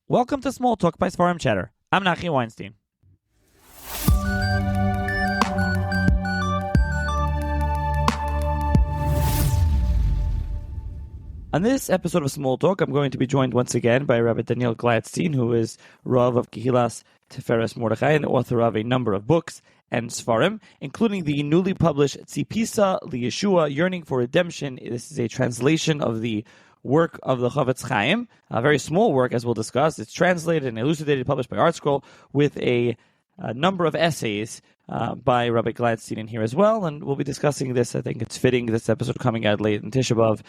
Welcome to Small Talk by Sfarim Chatter. I'm Nachi Weinstein. On this episode of Small Talk, I'm going to be joined once again by Rabbi Glatstein, who is Rav of Kehilas Tiferes Mordechai and author of a number of books and Sfarim, including the newly published Tzipsa, Yeshua, Yearning for Redemption. This is a translation of the work of the Chofetz Chaim, a very small work, as we'll discuss. It's translated and elucidated, published by ArtScroll, with a number of essays by Rabbi Glatstein in here as well, and we'll be discussing this. I think it's fitting, this episode coming out late in Tisha B'Av.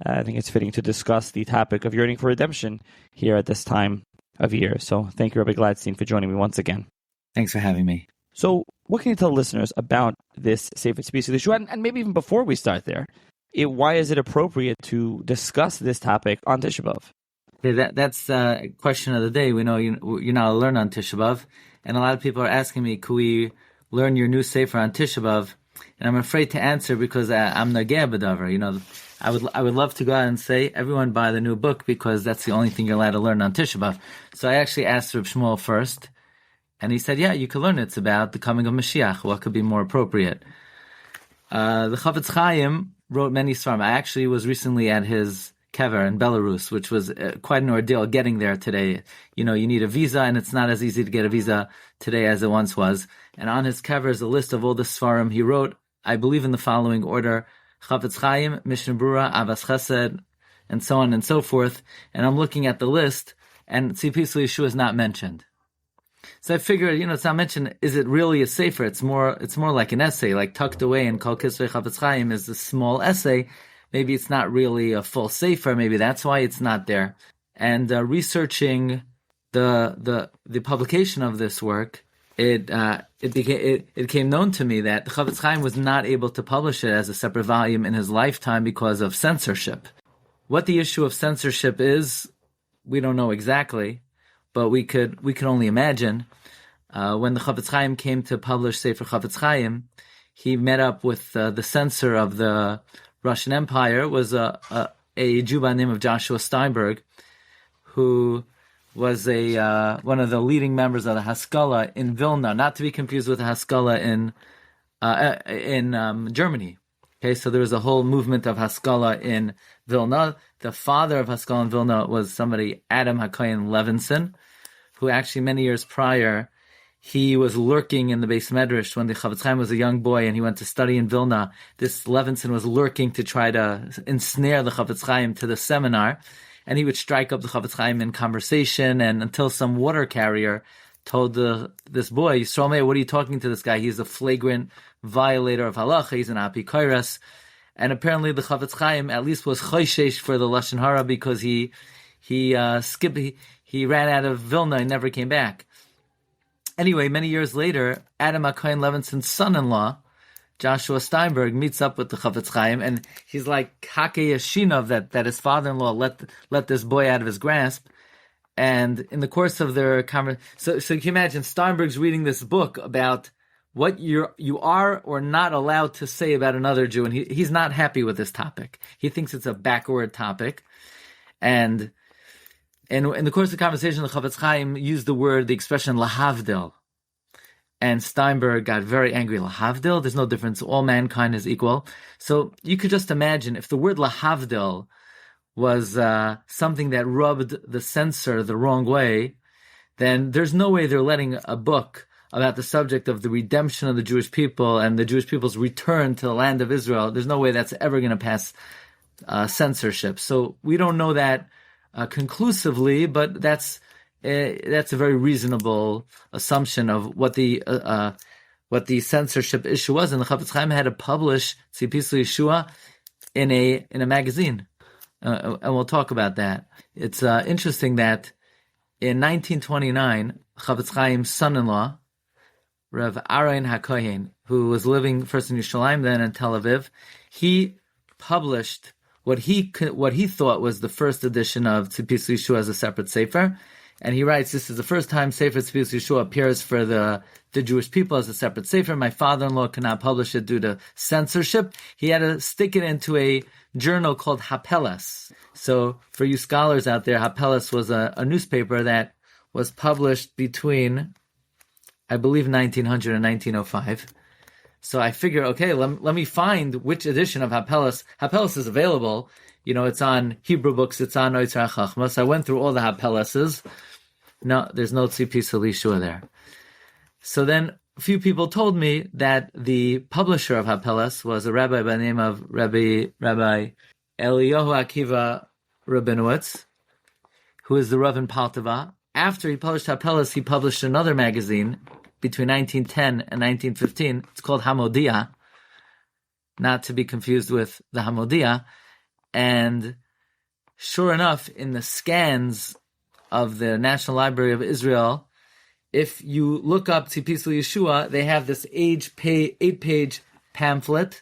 I think it's fitting to discuss the topic of yearning for redemption here at this time of year. So thank you, Rabbi Glatstein, for joining me once again. Thanks for having me. So what can you tell listeners about this Sefer Tzipsa Yeshua, and maybe even before we start there, why is it appropriate to discuss this topic on Tisha B'Av? Okay, that's a question of the day. We know you're not allowed to learn on Tisha B'Av, and a lot of people are asking me, could we learn your new Sefer on Tisha B'Av? And I'm afraid to answer because I'm nageh b'davar. I would love to go out and say, everyone buy the new book because that's the only thing you're allowed to learn on Tisha B'Av. So I actually asked Reb Shmuel first, and he said, yeah, you can learn it. It's about the coming of Mashiach. What could be more appropriate? The Chofetz Chaim wrote many svarim. I actually was recently at his kever in Belarus, which was quite an ordeal getting there today. You need a visa, and it's not as easy to get a visa today as it once was. And on his kever is a list of all the svarim he wrote, I believe in the following order: Chofetz Chaim, Mishnah Brura, Avas Chesed, and so on and so forth. And I'm looking at the list, and Tzipsa Yeshua is not mentioned. So I figured, it's not mentioned. Is it really a sefer? It's more like an essay, like tucked away in Kol Kisvei Chofetz Chaim is a small essay. Maybe it's not really a full sefer. Maybe that's why it's not there. And researching the publication of this work, it became known to me that the Chofetz Chaim was not able to publish it as a separate volume in his lifetime because of censorship. What the issue of censorship is, we don't know exactly. But we could only imagine. When the Chofetz Chaim came to publish Sefer Chofetz Chaim, he met up with the censor of the Russian Empire. Was a Jew by the name of Joshua Steinberg, who was one of the leading members of the Haskalah in Vilna, not to be confused with the Haskalah in Germany. Okay, so there was a whole movement of Haskalah in Vilna. The father of Haskalah in Vilna was somebody, Adam HaKohen Levinson, who actually many years prior, he was lurking in the Beis Medrash when the Chofetz Chaim was a young boy and he went to study in Vilna. This Levinson was lurking to try to ensnare the Chofetz Chaim to the seminar, and he would strike up the Chofetz Chaim in conversation, and until some water carrier told this boy, Yisrael, what are you talking to this guy? He's a flagrant violator of halacha. He's an apikairas. And apparently the Chofetz Chaim at least was choishesh for the Lashon Hara because he ran out of Vilna and never came back. Anyway, many years later, Adam HaKohen Levinson's son-in-law, Joshua Steinberg, meets up with the Chofetz Chaim, and he's like Hakei Yashinov that his father-in-law let this boy out of his grasp. And in the course of their conversation, so you can imagine Steinberg's reading this book about what you are or not allowed to say about another Jew, and he's not happy with this topic. He thinks it's a backward topic, and in the course of the conversation, the Chofetz Chaim used the expression lahavdil, and Steinberg got very angry. Lahavdil, there's no difference. All mankind is equal. So you could just imagine if the word lahavdil was something that rubbed the censor the wrong way, then there's no way they're letting a book about the subject of the redemption of the Jewish people and the Jewish people's return to the land of Israel. There's no way that's ever going to pass censorship. So we don't know that conclusively, but that's a very reasonable assumption of what the censorship issue was. And the Chofetz Chaim had to publish Tzipsa Yeshua in a magazine, and we'll talk about that. It's interesting that in 1929, Chofetz Chaim's son-in-law, Rav Aaron HaKohen, who was living first in Yerushalayim, then in Tel Aviv, he published what he thought was the first edition of Tzipsa Yeshua as a separate sefer, And he writes, this is the first time Sefer Tzipsa Yeshua appears for the Jewish people as a separate Sefer. My father-in-law could not publish it due to censorship. He had to stick it into a journal called Hapeles. So for you scholars out there, Hapeles was a newspaper that was published between, I believe, 1900 and 1905. So I figure, okay, let me find which edition of Hapeles. Hapeles is available. It's on Hebrew books, it's on Oitzar Chachma. So I went through all the Hapeleses. No, there's no Tzipsa Yeshua there. So then a few people told me that the publisher of Hapeles was a rabbi by the name of Rabbi Eliyahu Akiva Rabinowitz, who is the Rav in Paltava. After he published Hapeles, he published another magazine between 1910 and 1915. It's called Hamodia, not to be confused with the Hamodia. And sure enough, in the scans of the National Library of Israel, if you look up Tzipsa Yeshua, they have this 8-page pamphlet,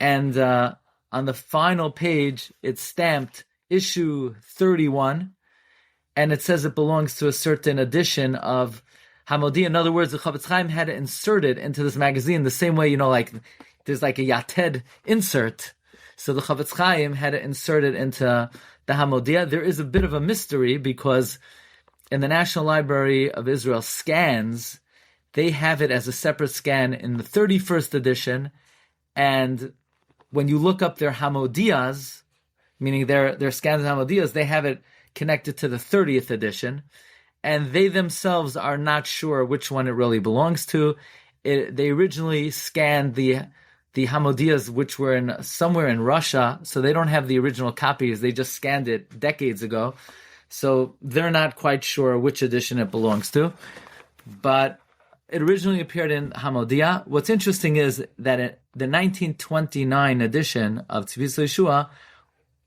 and on the final page, it's stamped issue 31, and it says it belongs to a certain edition of Hamodia. In other words, the Chofetz Chaim had it inserted into this magazine the same way, like there's like a Yated insert. So the Chofetz Chaim had it inserted into the Hamodia. There is a bit of a mystery because in the National Library of Israel scans, they have it as a separate scan in the 31st edition, and when you look up their Hamodias, meaning their scans and Hamodias, they have it connected to the 30th edition, and they themselves are not sure which one it really belongs to. They originally scanned the Hamodias, which were somewhere in Russia, so they don't have the original copies. They just scanned it decades ago. So they're not quite sure which edition it belongs to. But it originally appeared in Hamodia. What's interesting is that the 1929 edition of Tzipsa Yeshua,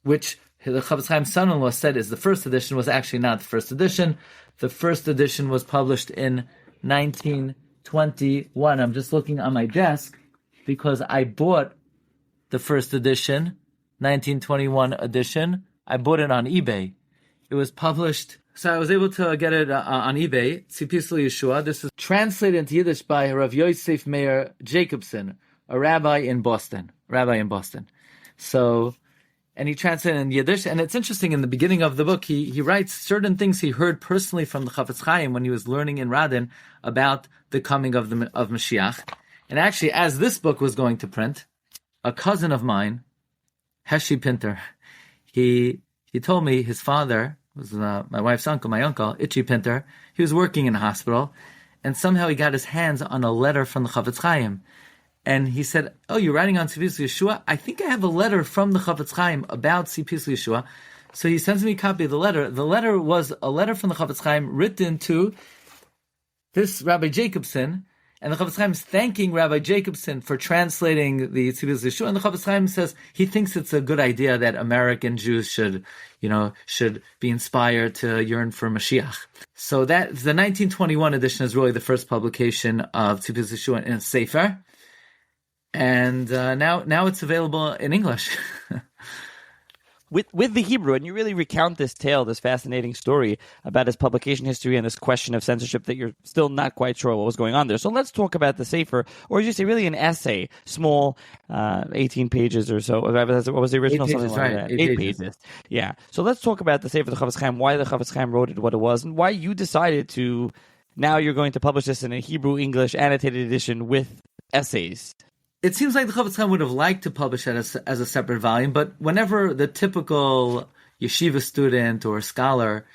which the Chofetz Chaim's son-in-law said is the first edition, was actually not the first edition. The first edition was published in 1921. I'm just looking on my desk because I bought the first edition, 1921 edition. I bought it on eBay. It was published, so I was able to get it on eBay, Tzipsa Yeshua. This is translated into Yiddish by Rav Yosef Meir Jacobson, a rabbi in Boston. So, and he translated in Yiddish, and it's interesting, in the beginning of the book, he writes certain things he heard personally from the Chofetz Chaim when he was learning in Radin about the coming of Mashiach. And actually, as this book was going to print, a cousin of mine, Heshi Pinter, he told me his father was my wife's uncle, my uncle, Itchy Pinter. He was working in a hospital, and somehow he got his hands on a letter from the Chofetz Chaim. And he said, "Oh, you're writing on Tzipsa Yeshua? I think I have a letter from the Chofetz Chaim about Tzipsa Yeshua." So he sends me a copy of the letter. The letter was a letter from the Chofetz Chaim written to this Rabbi Jacobson, and the Chofetz Chaim is thanking Rabbi Jacobson for translating the Tzipsa Yeshua. And the Chofetz Chaim says he thinks it's a good idea that American Jews should be inspired to yearn for Mashiach. So that the 1921 edition is really the first publication of Tzipsa Yeshua in a Sefer. And now it's available in English. With the Hebrew, and you really recount this tale, this fascinating story about his publication history and this question of censorship that you're still not quite sure what was going on there. So let's talk about the Sefer, or as you say, really an essay, small, 18 pages or so. What was the original? 8 pages, right. 8 pages. Yeah. So let's talk about the Sefer, the Chofetz Chaim, why the Chofetz Chaim wrote it, what it was, and why you decided to, now you're going to publish this in a Hebrew-English annotated edition with essays. It seems like the Chofetz Chaim would have liked to publish it as a separate volume, but whenever the typical yeshiva student or scholar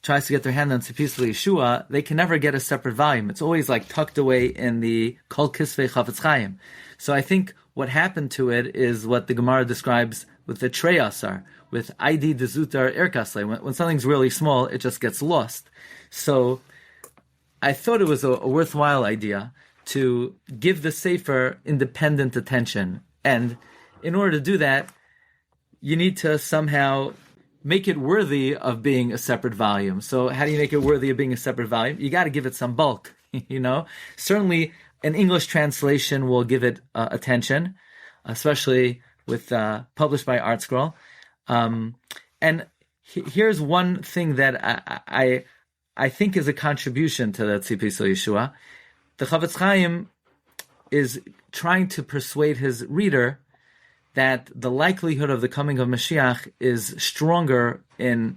tries to get their hand on Tzipsa Yeshua, they can never get a separate volume. It's always like tucked away in the Kol Kisvei Chofetz Chaim. So I think what happened to it is what the Gemara describes with the Treyasar, with Aidi Dezutar Irkasle. When something's really small, it just gets lost. So I thought it was a worthwhile idea to give the Sefer independent attention. And in order to do that, you need to somehow make it worthy of being a separate volume. So how do you make it worthy of being a separate volume? You got to give it some bulk, Certainly an English translation will give it attention, especially with published by ArtScroll. And here's one thing that I think is a contribution to the Tzipsa Yeshua. The Chavetz Chaim is trying to persuade his reader that the likelihood of the coming of Mashiach is stronger in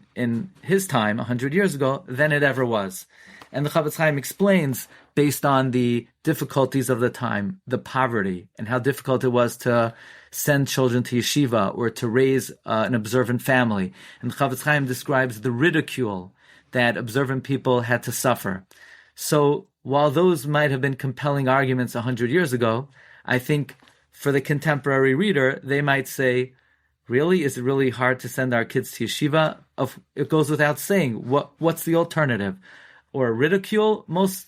his time, 100 years ago, than it ever was. And the Chavetz Chaim explains, based on the difficulties of the time, the poverty, and how difficult it was to send children to yeshiva or to raise an observant family. And the Chavetz Chaim describes the ridicule that observant people had to suffer. So while those might have been compelling arguments 100 years ago, I think for the contemporary reader, they might say, really? Is it really hard to send our kids to yeshiva? It goes without saying. What's the alternative? Or ridicule? Most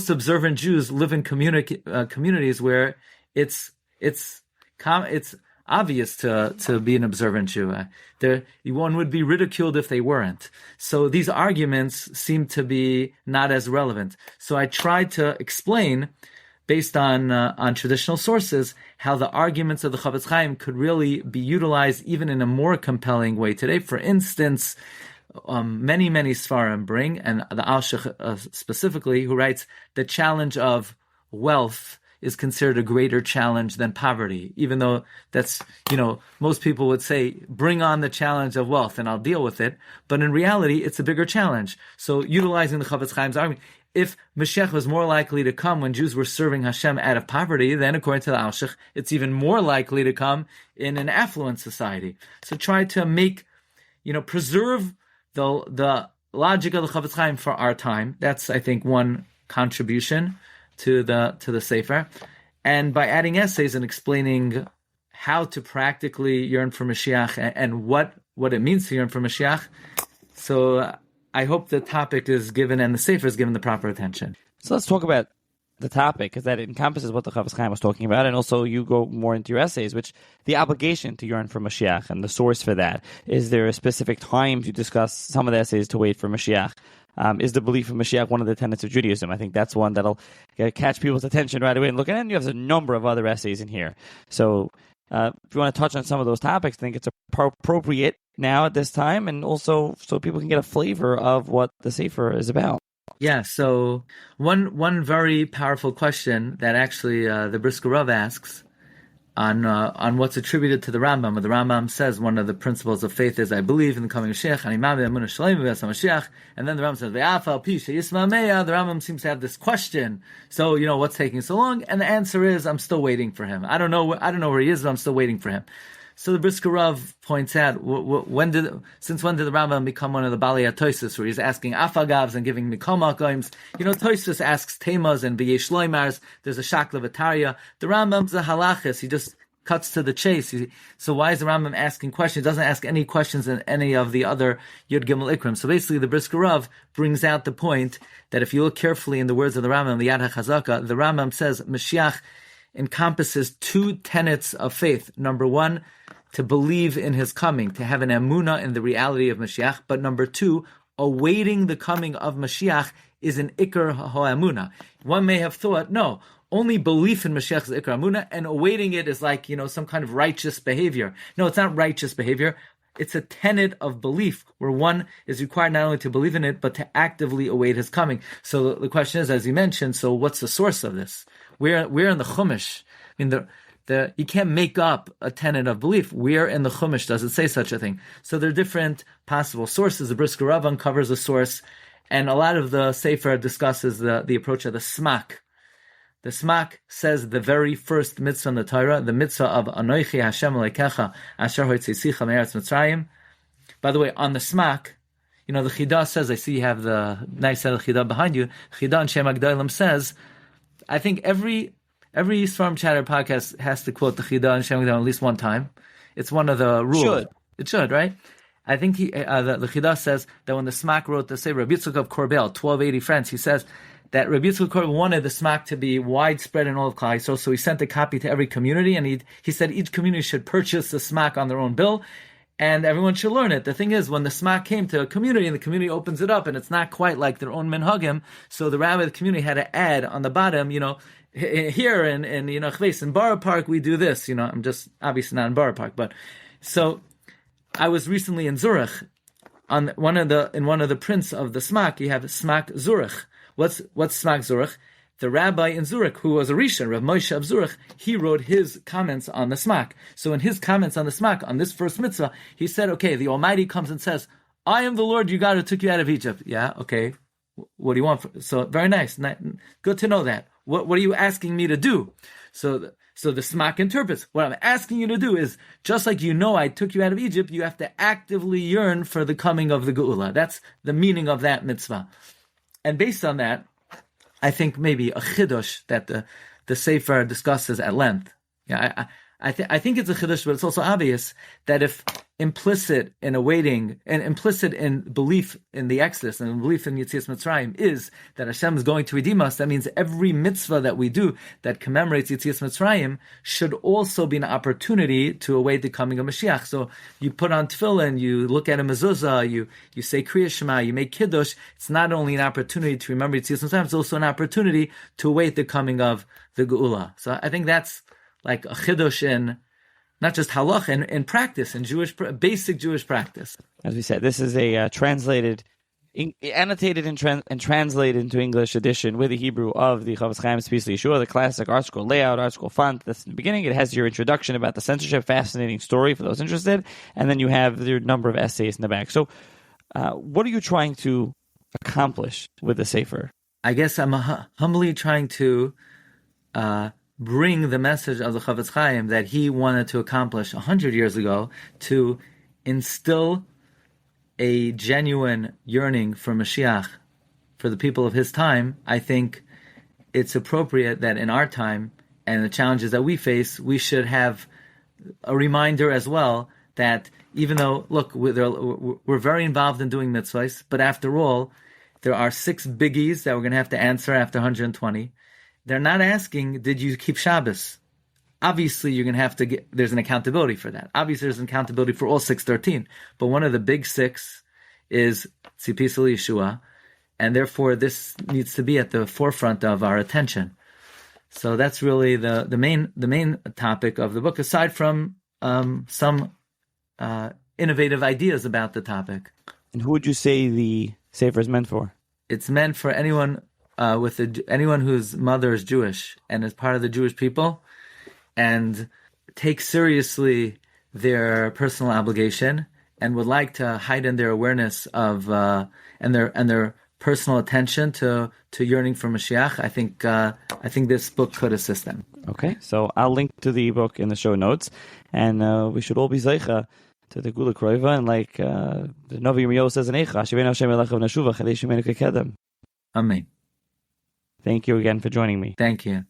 observant Jews live in communities where it's obvious to be an observant Jew. One would be ridiculed if they weren't. So these arguments seem to be not as relevant. So I tried to explain, based on traditional sources, how the arguments of the Chavetz Chaim could really be utilized even in a more compelling way today. For instance, many Sfarim bring, and the Alshich specifically, who writes, the challenge of wealth is considered a greater challenge than poverty, even though that's, most people would say, bring on the challenge of wealth and I'll deal with it. But in reality, it's a bigger challenge. So utilizing the Chavetz Chaim's argument, if Mashiach was more likely to come when Jews were serving Hashem out of poverty, then according to the Alshich, it's even more likely to come in an affluent society. So try to preserve the logic of the Chavetz Chaim for our time. That's, I think, one contribution to the Sefer. And by adding essays and explaining how to practically yearn for Mashiach and what it means to yearn for Mashiach. So I hope the topic is given and the Sefer is given the proper attention. So let's talk about the topic, because that encompasses what the Chavetz Chaim was talking about, and also you go more into your essays, which the obligation to yearn for Mashiach and the source for that. Is there a specific time to discuss some of the essays to wait for Mashiach? Is the belief in Mashiach one of the tenets of Judaism? I think that's one that'll catch people's attention right away and look at it. And you have a number of other essays in here. So if you want to touch on some of those topics, I think it's appropriate now at this time, and also so people can get a flavor of what the Sefer is about. Yeah, so one very powerful question that actually the Brisker Rav asks on what's attributed to the Rambam. The Rambam says one of the principles of faith is, I believe in the coming of Mashiach, and then the Rambam says, the Rambam seems to have this question. So, what's taking so long? And the answer is, I'm still waiting for him. I don't know where he is, but I'm still waiting for him. So the Brisker Rav points out, since when did the Rambam become one of the Balei HaTosfos, where he's asking afagavs and giving mikomakoims? Tosfos asks temas and b'yesh loimars. There's a shakla v'tarya. The Rambam's a halachis. He just cuts to the chase. So why is the Rambam asking questions? He doesn't ask any questions in any of the other Yud Gimel Ikrim. So basically, the Brisker Rav brings out the point that if you look carefully in the words of the Rambam, the Yad HaChazaka, the Rambam says Mashiach encompasses two tenets of faith. Number one, to believe in his coming, to have an emunah in the reality of Mashiach. But number two, awaiting the coming of Mashiach is an ikar ha'emunah. One may have thought, no, only belief in Mashiach is ikar emunah, and awaiting it is like, some kind of righteous behavior. No, it's not righteous behavior. It's a tenet of belief where one is required not only to believe in it, but to actively await his coming. So the question is, as you mentioned, so what's the source of this? We're in the Chumash. I mean, you can't make up a tenet of belief. Where in the Chumash does it say such a thing? So there are different possible sources. The Brisker Rav uncovers a source, and a lot of the Sefer discusses the approach of the Smak. The Smak says the very first mitzvah in the Torah, the mitzvah of Anoichi Hashem Elokecha Asher Hotzisicha Me'eretz Mitzrayim. By the way, on the Smak, the Chidah says, I see you have the nice set of Chidah behind you. Chidah and Shem HaGedolim says, I think every Sfarim Chatter podcast has to quote the Chidah and Shem HaGedolim at least one time. It's one of the rules. It should, right? I think the Chidah says that when the Smak wrote the Sefer, Rabbi Yitzchak of Korbel, 1280 France, he says that Rabbi Yitzchak of Korbel wanted the Smak to be widespread in all of Klal Yisrael, so he sent a copy to every community, and he said each community should purchase the Smak on their own bill, and everyone should learn it. The thing is, when the Smak came to a community, and the community opens it up, and it's not quite like their own minhagim, so the rabbi of the community had to add on the bottom, here in Chveis, in Borough Park, we do this. I'm just obviously not in Borough Park, but so I was recently in Zurich, on one of the prints of the Smak, you have Smak Zurich. What's Smak Zurich? The rabbi in Zurich, who was a Rishon, Rav Moshe of Zurich, he wrote his comments on the Smak. So in his comments on the Smak, on this first mitzvah, he said, okay, the Almighty comes and says, I am the Lord your God who took you out of Egypt. Yeah, okay. What do you want? So very nice. Good to know that. What are you asking me to do? So the Smak interprets, what I'm asking you to do is, just like you know I took you out of Egypt, you have to actively yearn for the coming of the Geula. That's the meaning of that mitzvah. And based on that, I think maybe a chidush that the Sefer discusses at length. Yeah, I think it's a chidush, but it's also obvious that if implicit in awaiting and implicit in belief in the Exodus and belief in Yetzias Mitzrayim is that Hashem is going to redeem us, that means every mitzvah that we do that commemorates Yetzias Mitzrayim should also be an opportunity to await the coming of Mashiach. So you put on tefillin, you look at a mezuzah, you say Kriya Shema, you make kiddush. It's not only an opportunity to remember Yetzias Mitzrayim, it's also an opportunity to await the coming of the Geula. So I think that's like a chiddush in not just halach, in practice, in basic Jewish practice. As we said, this is a annotated and translated into English edition with the Hebrew of the Chavetz Chaim's Piece of Yeshua, the classic ArtScroll layout, ArtScroll font. That's in the beginning. It has your introduction about the censorship, fascinating story for those interested, and then you have your number of essays in the back. So, what are you trying to accomplish with the Sefer? I guess I'm humbly trying to bring the message of the Chavetz Chaim that he wanted to accomplish 100 years ago, to instill a genuine yearning for Mashiach for the people of his time. I think it's appropriate that in our time and the challenges that we face, we should have a reminder as well that even though, look, we're very involved in doing mitzvahs, but after all, there are 6 biggies that we're going to have to answer after 120. They're not asking, did you keep Shabbos? Obviously, you're going to have to there's an accountability for that. Obviously, there's an accountability for all 613. But one of the big 6 is Tzipsa Yeshua, and therefore this needs to be at the forefront of our attention. So that's really the main topic of the book, aside from some innovative ideas about the topic. And who would you say the Sefer is meant for? It's meant for anyone anyone whose mother is Jewish and is part of the Jewish people, and takes seriously their personal obligation and would like to heighten their awareness of and their personal attention to yearning for Mashiach. I think this book could assist them. Okay, so I'll link to the book in the show notes, and we should all be zeicha to the Gula Kroiva, and like the Novi Yirmiyahu says in Eicha, Shivenu Hashem Elechav Nashuva Chadei Shemenu Kekedem. Amen. Thank you again for joining me. Thank you.